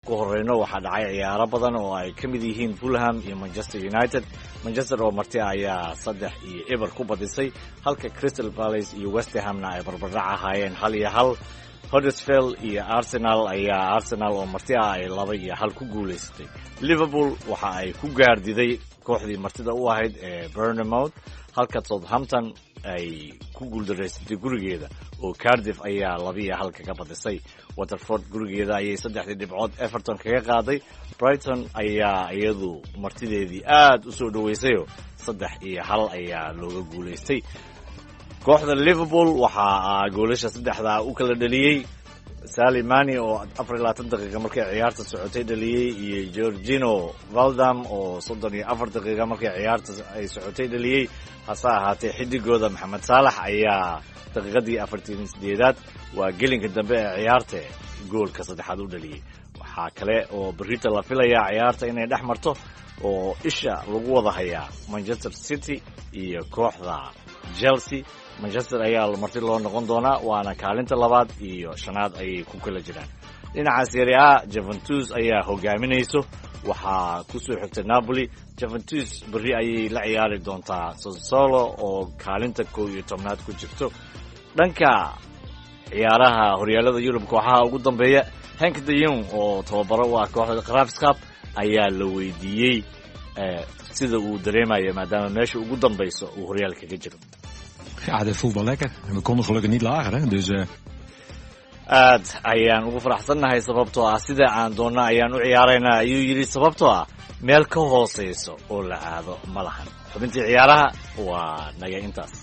ku horeyno waxaa dhacay ciyaaro badan oo ay ka mid yihiin Fulham iyo Manchester United. Manchester oo marti ayaa 3-0 ku badisay, halka Crystal Palace iyo West Hamna ay barbardhac ahaayeen 1-1. Huddersfield iyo Arsenal oo marti ay 2-1 ku guuleysatay. Liverpool waxa ay ku gaardiday kooxdii martida u ahayd ee Bournemouth, halka Southampton ay ku guuldareysatay gurigeeda oo Cardiff ayaa 2-1 kaga badisay. Waterford gurigeeda ayay 3 dhibcood Everton kaga qaaday. Brighton ayaa iyadu martideedii aad u soo dhaweysay 3-1 ayaa looga guuleystay. kooxda Liverpool waxa goolasha saddexda u kala dhaliyay Salimani oo 24 daqiiqo markay ciyaarta socotay dhaliyay iyo Georgino Valdam oo 34 daqiiqo markay ciyaarta ay socotay dhaliyay. hase ahaatee xidigooda Mohamed Salah ayaa daqiiqadii 48aad waa gelinka dambe ee ciyaarta goolka saddexaad u dhaliyay. waxaa kale oo berrito la filayaa ciyaarta inay dhex marto oo isha lagu wada hayaa Manchester City iyo kooxda Chelsea. Manchester ayaa marti loo noqon doonaa, waana kaalinta 2 iyo 5 ay ku kala jiraan. dhinaca Serie A, Juventus ayaa hogaaminayso, waxaa ku soo xigta Napoli. Juventus berri ayay la ciyaari doontaa Sassuolo oo kaalinta 11aad ku jirto. dhanka ciyaaraha horyaalada Yurub kooxaha ugu dambeeya, Henk de Jong oo tababaro u ah kooxda Graafschap ayaa la weydiiyey sida uu dareemayo maadaama meesha ugu dambayso uu horyaalka ka jiro. Ja, dit voelt wel lekker. En we konden gelukkig niet lager, hè. Dus aad ayaan ugu faraxsannahay sababtoo ah sida aan doonna ayaan u ciyaaraynaa ayuu yidhi, sababtoo ah meel ka hooseyso oo la aado ma lahan. xubintii ciyaaraha waa naga intaas.